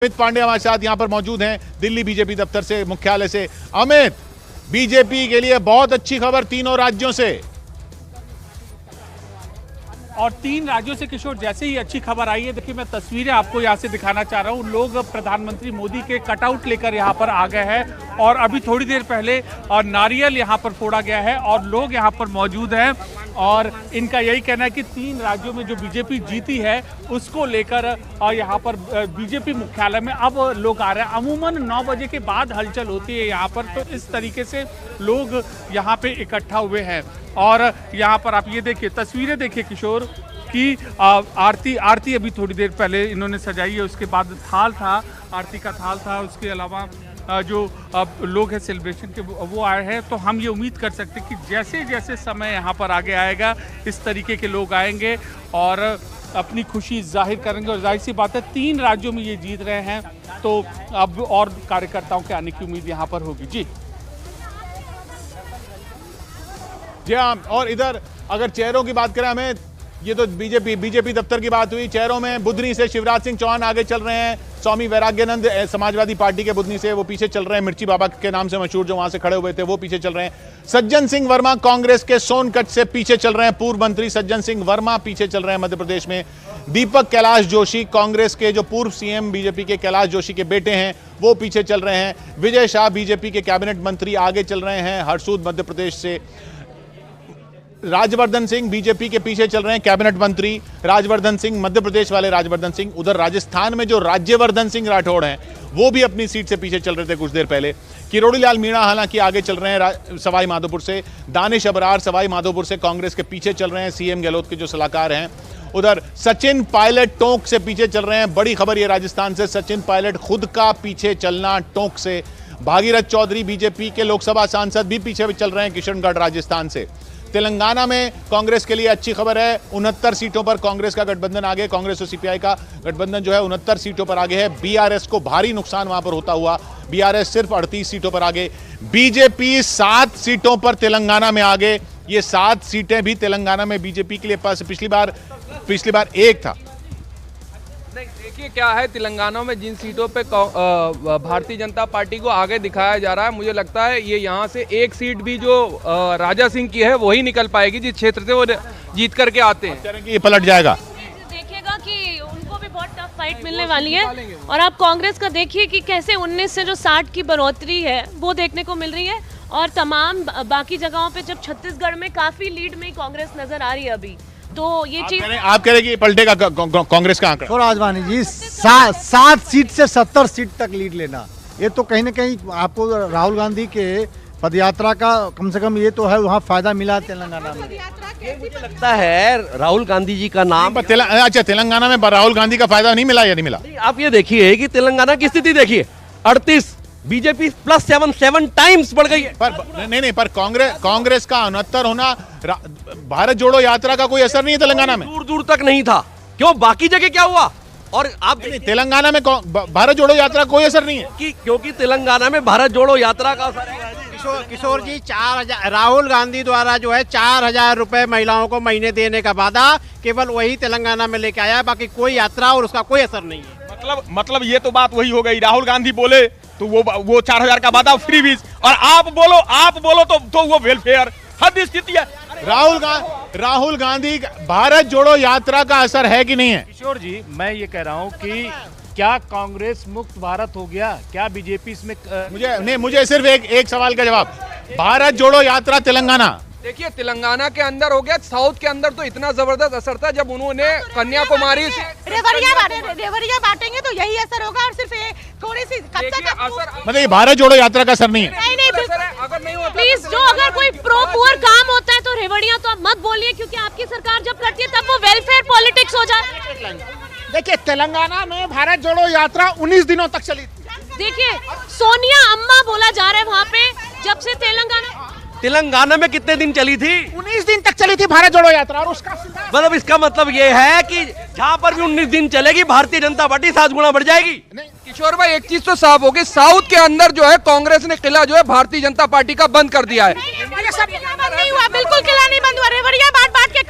अमित पांडे हमारे साथ यहां पर मौजूद हैं दिल्ली बीजेपी दफ्तर से, मुख्यालय से। अमित, बीजेपी के लिए बहुत अच्छी खबर तीनों राज्यों से, और 3 राज्यों से किशोर जैसे ही अच्छी खबर आई है। देखिए, मैं तस्वीरें आपको यहाँ से दिखाना चाह रहा हूँ। लोग प्रधानमंत्री मोदी के कटआउट लेकर यहाँ पर आ गए हैं और अभी थोड़ी देर पहले नारियल यहाँ पर फोड़ा गया है और लोग यहाँ पर मौजूद हैं और इनका यही कहना है कि 3 राज्यों में जो बीजेपी जीती है उसको लेकर यहाँ पर बीजेपी मुख्यालय में अब लोग आ रहे हैं। अमूमन 9 बजे के बाद हलचल होती है यहाँ पर, तो इस तरीके से लोग यहाँ पे इकट्ठा हुए हैं। और यहाँ पर आप ये देखिए, तस्वीरें देखिए किशोर की आरती अभी थोड़ी देर पहले इन्होंने सजाई है। उसके बाद थाल था, आरती का थाल था। उसके अलावा जो लोग हैं सेलिब्रेशन के वो आए हैं। तो हम ये उम्मीद कर सकते हैं कि जैसे जैसे समय यहाँ पर आगे आएगा इस तरीके के लोग आएंगे और अपनी खुशी जाहिर करेंगे। और जाहिर सी बात है 3 राज्यों में ये जीत रहे हैं, तो अब और कार्यकर्ताओं के आने की उम्मीद यहाँ पर होगी। जी हाँ। और इधर अगर चेहरों की बात करें, हमें ये तो बीजेपी दफ्तर की बात हुई। चेहरों में बुधनी से शिवराज सिंह चौहान आगे चल रहे हैं, स्वामी वैराग्यानंद समाजवादी पार्टी के बुधनी से वो पीछे चल रहे हैं, मिर्ची बाबा के नाम से मशहूर जो वहां से खड़े हुए थे वो पीछे चल रहे हैं। सज्जन सिंह वर्मा कांग्रेस के सोनकट से पीछे चल रहे हैं, पूर्व मंत्री सज्जन सिंह वर्मा पीछे चल रहे हैं मध्य प्रदेश में। दीपक कैलाश जोशी कांग्रेस के जो पूर्व सीएम बीजेपी के कैलाश जोशी के बेटे हैं वो पीछे चल रहे हैं। विजय शाह बीजेपी के कैबिनेट मंत्री आगे चल रहे हैं हरसूद मध्य प्रदेश से। राजवर्धन सिंह बीजेपी के पीछे चल रहे हैं, कैबिनेट मंत्री राजवर्धन सिंह, मध्य प्रदेश वाले राजवर्धन सिंह। उधर राजस्थान में जो राज्यवर्धन सिंह राठौड़ हैं वो भी अपनी सीट से पीछे चल रहे थे कुछ देर पहले। किरोड़ी लाल मीणा हालांकि आगे चल रहे हैं सवाई माधोपुर से। दानिश अबरार सवाई माधोपुर से कांग्रेस के पीछे चल रहे हैं, सीएम गहलोत के जो सलाहकार हैं। उधर सचिन पायलट टोंक से पीछे चल रहे हैं। बड़ी खबर ये राजस्थान से, सचिन पायलट खुद का पीछे चलना टोंक से। भागीरथ चौधरी बीजेपी के लोकसभा सांसद भी पीछे चल रहे हैं किशनगढ़ राजस्थान से। तेलंगाना में कांग्रेस के लिए अच्छी खबर है, 69 सीटों पर कांग्रेस का गठबंधन आगे, कांग्रेस और सीपीआई का गठबंधन जो है 69 सीटों पर आगे है। बीआरएस को भारी नुकसान वहां पर होता हुआ, बीआरएस सिर्फ 38 सीटों पर आगे। बीजेपी 7 सीटों पर तेलंगाना में आगे। ये 7 सीटें भी तेलंगाना में बीजेपी के लिए पास पिछली बार 1 था। देखिए क्या है, तेलंगाना में जिन सीटों पे भारतीय जनता पार्टी को आगे दिखाया जा रहा है, मुझे लगता है ये यहाँ से 1 सीट भी जो राजा सिंह की है वही निकल पाएगी जिस क्षेत्र से वो जीत करके आते हैं। ये पलट जाएगा, देखिएगा कि उनको भी बहुत टफ फाइट मिलने वाली है। और आप कांग्रेस का देखिए कि कैसे 19 से जो 60 की बढ़ोतरी है वो देखने को मिल रही है। और तमाम बाकी जगहों पे जब छत्तीसगढ़ में काफी लीड में कांग्रेस नजर आ रही है अभी, तो ये चीज आप कह रहे कि पलटेगा कांग्रेस का आंकड़ा। तो राजवानी जी 7 सीट से 70 सीट तक लीड लेना, ये तो कहीं ना कहीं आपको राहुल गांधी के पदयात्रा का कम से कम ये तो है वहाँ फायदा मिला तेलंगाना में। मुझे लगता है राहुल गांधी जी का नाम अच्छा, तेलंगाना में राहुल गांधी का फायदा नहीं मिला या नहीं मिला? आप ये देखिए कि तेलंगाना की स्थिति देखिए, 38 बीजेपी +7 टाइम्स बढ़ गई है। पर नहीं, पर कांग्रेस का 69 होना भारत जोड़ो यात्रा का कोई असर नहीं है तेलंगाना में, दूर तक नहीं था। क्यों, बाकी जगह क्या हुआ? और आप तेलंगाना में भारत जोड़ो यात्रा कोई असर नहीं है क्योंकि तेलंगाना में भारत जोड़ो यात्रा का असर है। किशोर जी, 4000 राहुल गांधी द्वारा जो है 4000 रुपए महिलाओं को महीने देने का वादा केवल वही तेलंगाना में लेके आया, बाकी कोई यात्रा और उसका कोई असर नहीं है। मतलब ये तो बात वही हो गई, राहुल गांधी बोले तो वो 4000 का वादा फ्री वीज, और आप बोलो तो वो वेलफेयर। हद स्थिति है। राहुल गांधी भारत जोड़ो यात्रा का असर है कि नहीं है? किशोर जी, मैं ये कह रहा हूँ कि क्या कांग्रेस मुक्त भारत हो गया? क्या बीजेपी इसमें मुझे सिर्फ एक सवाल का जवाब। भारत जोड़ो यात्रा तेलंगाना, देखिए तेलंगाना के अंदर हो गया, साउथ के अंदर तो इतना जबरदस्त असर था जब उन्होंने कन्याकुमारी से रेवड़िया बांटेंगे तो यही असर होगा। और सिर्फ थोड़ी सी मतलब ये भारत जोड़ो यात्रा का असर नहीं है। अगर नहीं होता प्लीज, जो अगर कोई प्रो पुअर काम होता है तो रेवड़िया तो आप मत बोलिए, क्योंकि आपकी सरकार जब करती है तब वो वेलफेयर पॉलिटिक्स हो जाए। देखिए तेलंगाना में भारत जोड़ो यात्रा 19 दिनों तक चली थी। देखिए सोनिया अम्मा बोला जा रहा है वहाँ पे, जब से तेलंगाना में कितने दिन चली थी? 19 दिन तक चली थी भारत जोड़ो यात्रा। और उसका मतलब इसका मतलब ये है कि जहाँ पर भी 19 दिन चलेगी भारतीय जनता पार्टी 7 गुना बढ़ जाएगी। किशोर भाई, एक चीज तो साफ होगी, साउथ के अंदर जो है कांग्रेस ने किला जो है भारतीय जनता पार्टी का बंद कर दिया है। नहीं हुआ, बिल्कुल किला नहीं बंद हुआ। रेवड़िया बांट के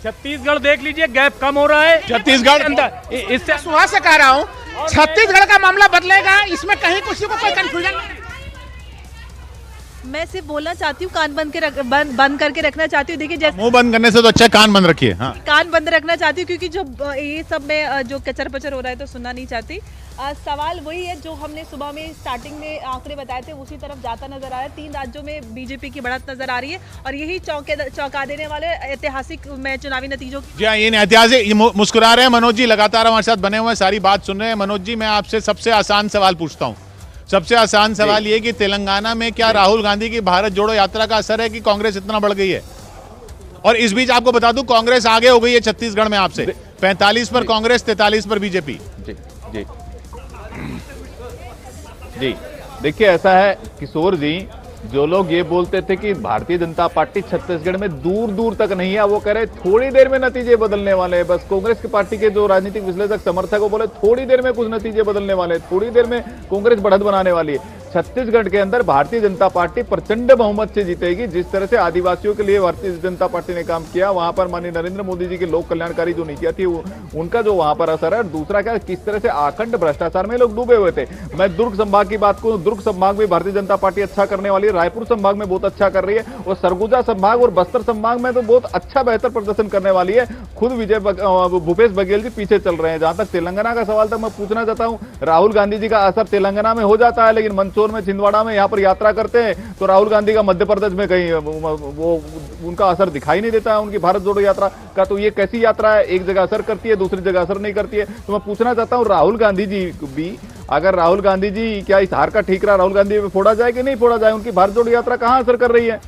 छत्तीसगढ़ देख लीजिए, गैप कम हो रहा है छत्तीसगढ़ अंदर। इससे सुहा से कह रहा हूँ छत्तीसगढ़ का मामला बदलेगा, इसमें कहीं किसी को कोई कंफ्यूजन नहीं। मैं सिर्फ बोलना चाहती हूँ, कान बंद करके रखना चाहती हूँ। देखिए जैसे मुंह बंद करने से तो अच्छा कान बंद रखिए। हाँ, कान बंद रखना चाहती हूँ क्योंकि जो ये सब में जो कचर पचर हो रहा है तो सुनना नहीं चाहती। सवाल वही है जो हमने सुबह में स्टार्टिंग में आंकड़े बताए थे, उसी तरफ जाता नजर आ रहा है। 3 राज्यों में बीजेपी की बढ़त नजर आ रही है और यही चौंका देने वाले ऐतिहासिक में चुनावी नतीजों। जी हाँ, ये ऐतिहासिक। मुस्कुरा रहे हैं मनोज जी, लगातार हमारे साथ बने हुए हैं, सारी बात सुन रहे हैं। मनोज जी, मैं आपसे सबसे आसान सवाल पूछता हूँ। सबसे आसान सवाल ये कि तेलंगाना में क्या राहुल गांधी की भारत जोड़ो यात्रा का असर है कि कांग्रेस इतना बढ़ गई है? और इस बीच आपको बता दूं, कांग्रेस आगे हो गई है छत्तीसगढ़ में आपसे। 45 पर कांग्रेस, 43 पर बीजेपी। जी जी जी, देखिए ऐसा है किशोर जी, जो लोग ये बोलते थे कि भारतीय जनता पार्टी छत्तीसगढ़ में दूर दूर तक नहीं है, वो कह रहे थोड़ी देर में नतीजे बदलने वाले हैं। बस कांग्रेस की पार्टी के जो राजनीतिक विश्लेषक समर्थक वो बोले थोड़ी देर में कुछ नतीजे बदलने वाले हैं, थोड़ी देर में कांग्रेस बढ़त बनाने वाली है। छत्तीसगढ़ के अंदर भारतीय जनता पार्टी प्रचंड बहुमत से जीतेगी। जिस तरह से आदिवासियों के लिए भारतीय जनता पार्टी ने काम किया, वहां पर माननीय नरेंद्र मोदी जी की लोक कल्याणकारी जो नीतियां थी उनका जो वहां पर असर है। दूसरा क्या, किस तरह से अखंड भ्रष्टाचार में लोग डूबे हुए थे। मैं दुर्ग संभाग की बात करूं, दुर्ग संभाग में भारतीय जनता पार्टी अच्छा करने वाली है, रायपुर संभाग में बहुत अच्छा कर रही है, और सरगुजा संभाग और बस्तर संभाग में तो बहुत अच्छा बेहतर प्रदर्शन करने वाली है। खुद भूपेश बघेल जी पीछे चल रहे हैं। जहां तक तेलंगाना का सवाल था, मैं पूछना चाहता हूं, राहुल गांधी जी का असर तेलंगाना में हो जाता है, लेकिन मंदसौर में, छिंदवाड़ा में यहाँ पर यात्रा करते हैं तो राहुल गांधी का मध्य प्रदेश में कहीं वो उनका असर दिखाई नहीं देता है उनकी भारत जोड़ो यात्रा का। तो ये कैसी यात्रा है, एक जगह असर करती है, दूसरी जगह असर नहीं करती है। तो मैं पूछना चाहता हूँ, राहुल गांधी जी भी, अगर राहुल गांधी जी क्या इस हार का ठीकरा राहुल गांधी पे फोड़ा जाए कि नहीं फोड़ा जाए? उनकी भारत जोड़ो यात्रा कहाँ असर कर रही है?